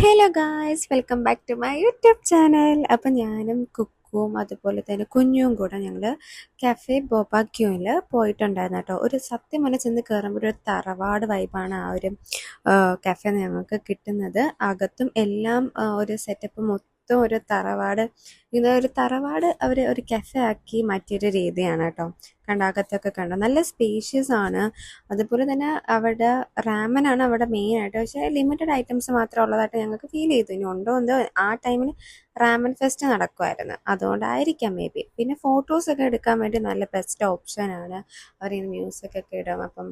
Hello guys, welcome back to my YouTube channel. Appam ഞാനും കുക്കും അതുപോലെ തന്നെ കുഞ്ഞും കൂടെ ഞങ്ങൾ കഫേ ബോബാക്യൂവിൽ പോയിട്ടുണ്ടായിരുന്നു കേട്ടോ. ഒരു സത്യം പറഞ്ഞാൽ ചെന്ന് കയറുമ്പോൾ ഒരു തറവാട് വൈബാണ് ആ ഒരു കഫേ ഞങ്ങൾക്ക് കിട്ടുന്നത്. അകത്തും എല്ലാം ഒരു സെറ്റപ്പ് മൊത്തം ഒരു തറവാട്, ഇതൊരു തറവാട് അവർ ഒരു കഫേ ആക്കി മാറ്റിയൊരു രീതിയാണ് കേട്ടോ. അകത്തൊക്കെ കണ്ടോ, നല്ല സ്പേഷ്യസ് ആണ്. അതുപോലെ തന്നെ അവിടെ റാമനാണ് അവിടെ മെയിൻ ആയിട്ട്, പക്ഷേ ലിമിറ്റഡ് ഐറ്റംസ് മാത്രമേ ഉള്ളതായിട്ട് ഞങ്ങൾക്ക് ഫീൽ ചെയ്തു. ഇനി ഉണ്ടോ എന്തോ, ആ ടൈമിൽ റാമൻ ഫെസ്റ്റ് നടക്കുമായിരുന്നു, അതുകൊണ്ടായിരിക്കാം മേ ബി. പിന്നെ ഫോട്ടോസൊക്കെ എടുക്കാൻ വേണ്ടി നല്ല ബെസ്റ്റ് ഓപ്ഷനാണ്. അവരിങ്ങനെ മ്യൂസിക്കൊക്കെ ഇടും. അപ്പം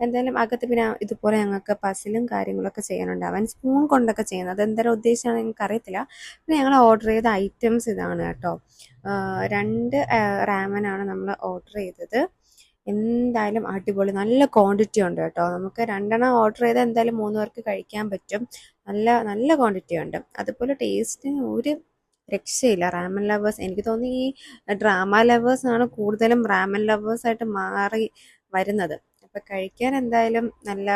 എന്തായാലും അകത്ത് പിന്നെ ഇതുപോലെ ഞങ്ങൾക്ക് പസിലും കാര്യങ്ങളൊക്കെ ചെയ്യാനുണ്ട്. അവൻ സ്പൂൺ കൊണ്ടൊക്കെ ചെയ്യുന്നത്, അതെന്തായാലും ഉദ്ദേശിച്ചാണ് ഞങ്ങൾക്ക് അറിയത്തില്ല. പിന്നെ ഞങ്ങൾ ഓർഡർ ചെയ്ത ഐറ്റംസ് ഇതാണ് കേട്ടോ. 2 റാമനാണ് നമ്മൾ ഓർഡർ ചെയ്തത്. എന്തായാലും അടിപൊളി, നല്ല ക്വാണ്ടിറ്റി ഉണ്ട് കേട്ടോ. നമുക്ക് 2 ഓർഡർ ചെയ്താൽ എന്തായാലും 3 പേർക്ക് കഴിക്കാൻ പറ്റും. നല്ല നല്ല ക്വാണ്ടിറ്റി ഉണ്ട്. അതുപോലെ ടേസ്റ്റിന് ഒരു രക്ഷയില്ല. റാമൻ ലവേഴ്സ്, എനിക്ക് തോന്നി ഈ ഡ്രാമ ലവേഴ്സാണ് കൂടുതലും റാമൻ ലവേഴ്സായിട്ട് മാറി വരുന്നത്. അപ്പം കഴിക്കാൻ എന്തായാലും നല്ല,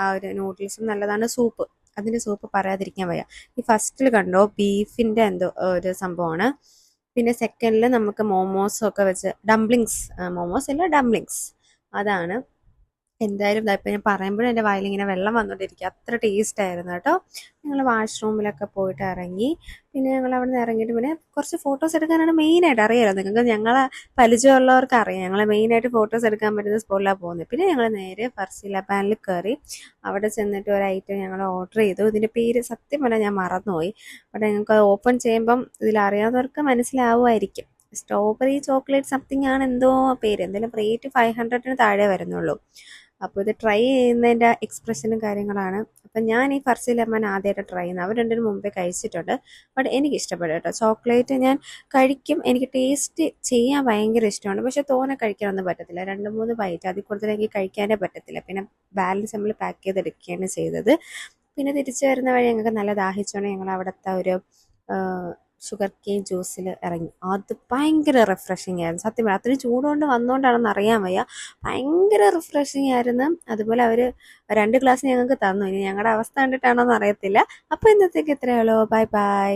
ആ ഒരു നൂഡിൽസും നല്ലതാണ്. സൂപ്പ്, അതിൻ്റെ സൂപ്പ് പറയാതിരിക്കാൻ വയ്യ. ഈ ഫസ്റ്റിൽ കണ്ടോ, ബീഫിൻ്റെ എന്തോ ഒരു സംഭവമാണ്. പിന്നെ സെക്കൻഡിൽ നമുക്ക് മോമോസൊക്കെ വെച്ച് ഡംപ്ലിങ്സ്, മോമോസ് അല്ല ഡംപ്ലിങ്സ്, അതാണ്. എന്തായാലും ഇപ്പം ഞാൻ പറയുമ്പോഴും എൻ്റെ വായിലിങ്ങനെ വെള്ളം വന്നുകൊണ്ടിരിക്കുക, അത്ര ടേസ്റ്റ് ആയിരുന്നു കേട്ടോ. ഞങ്ങൾ വാഷ്റൂമിലൊക്കെ പോയിട്ട് ഇറങ്ങി. പിന്നെ ഞങ്ങൾ അവിടെ നിന്ന് ഇറങ്ങിയിട്ട് പിന്നെ കുറച്ച് ഫോട്ടോസ് എടുക്കാനാണ് മെയിനായിട്ട്. അറിയാലോ നിങ്ങൾക്ക്, ഞങ്ങളെ പരിചയമുള്ളവർക്ക് അറിയാം ഞങ്ങൾ മെയിനായിട്ട് ഫോട്ടോസ് എടുക്കാൻ പറ്റുന്ന സ്പോട്ടിലാണ് പോകുന്നത്. പിന്നെ ഞങ്ങൾ നേരെ ഫർസില പാനിൽ കയറി. അവിടെ ചെന്നിട്ട് ഒരു ഐറ്റം ഞങ്ങൾ ഓർഡർ ചെയ്തു. ഇതിൻ്റെ പേര് സത്യം പറഞ്ഞാൽ ഞാൻ മറന്നുപോയി. അവിടെ ഞങ്ങൾക്ക് അത് ഓപ്പൺ ചെയ്യുമ്പം ഇതിലറിയാവുന്നവർക്ക് മനസ്സിലാവുമായിരിക്കും. സ്ട്രോബെറി ചോക്ലേറ്റ് സംതിങ് ആണ് എന്തോ പേര്. എന്തായാലും റേറ്റ് 500 താഴെ വരുന്നുള്ളൂ. അപ്പോൾ ഇത് ട്രൈ ചെയ്യുന്നതിൻ്റെ എക്സ്പ്രഷനും കാര്യങ്ങളാണ്. അപ്പം ഞാൻ ഈ ഫർസി ലെമൺ ആദ്യമായിട്ട് ട്രൈ ചെയ്യുന്നത്. അവർ രണ്ടിനും മുമ്പേ കഴിച്ചിട്ടുണ്ട്. ബട്ട് എനിക്ക് ഇഷ്ടപ്പെട്ടു കേട്ടോ. ചോക്ലേറ്റ് ഞാൻ കഴിക്കും, എനിക്ക് ടേസ്റ്റ് ചെയ്യാൻ ഭയങ്കര ഇഷ്ടമാണ്. പക്ഷെ തോനെ കഴിക്കാനൊന്നും പറ്റത്തില്ല. 2-3 ബൈറ്റ്, അതിൽ കൂടുതൽ എനിക്ക് കഴിക്കാനേ പറ്റത്തില്ല. പിന്നെ ബാലൻസ് നമ്മൾ പാക്ക് ചെയ്തെടുക്കുകയാണ് ചെയ്തത്. പിന്നെ തിരിച്ചു വരുന്ന വഴി ഞങ്ങൾക്ക് നല്ല ദാഹിച്ചുകൊണ്ട് ഞങ്ങൾ അവിടുത്തെ ഒരു ഷുഗർ കെയിൻ ജ്യൂസിൽ ഇറങ്ങി. അത് ഭയങ്കര റിഫ്രഷിങ് ആയിരുന്നു. സത്യം പറയാം, അത്രയും ചൂടുകൊണ്ട് വന്നുകൊണ്ടാണെന്ന് അറിയാൻ വയ്യ, ഭയങ്കര റിഫ്രഷിങ് ആയിരുന്നു. അതുപോലെ അവർ 2 ഗ്ലാസ് ഞങ്ങൾക്ക് തന്നു. ഇനി ഞങ്ങളുടെ അവസ്ഥ കണ്ടിട്ടാണോന്ന് അറിയത്തില്ല. അപ്പോൾ ഇന്നത്തേക്ക് ഇത്രയേ ഉള്ളൂ. Bye bye.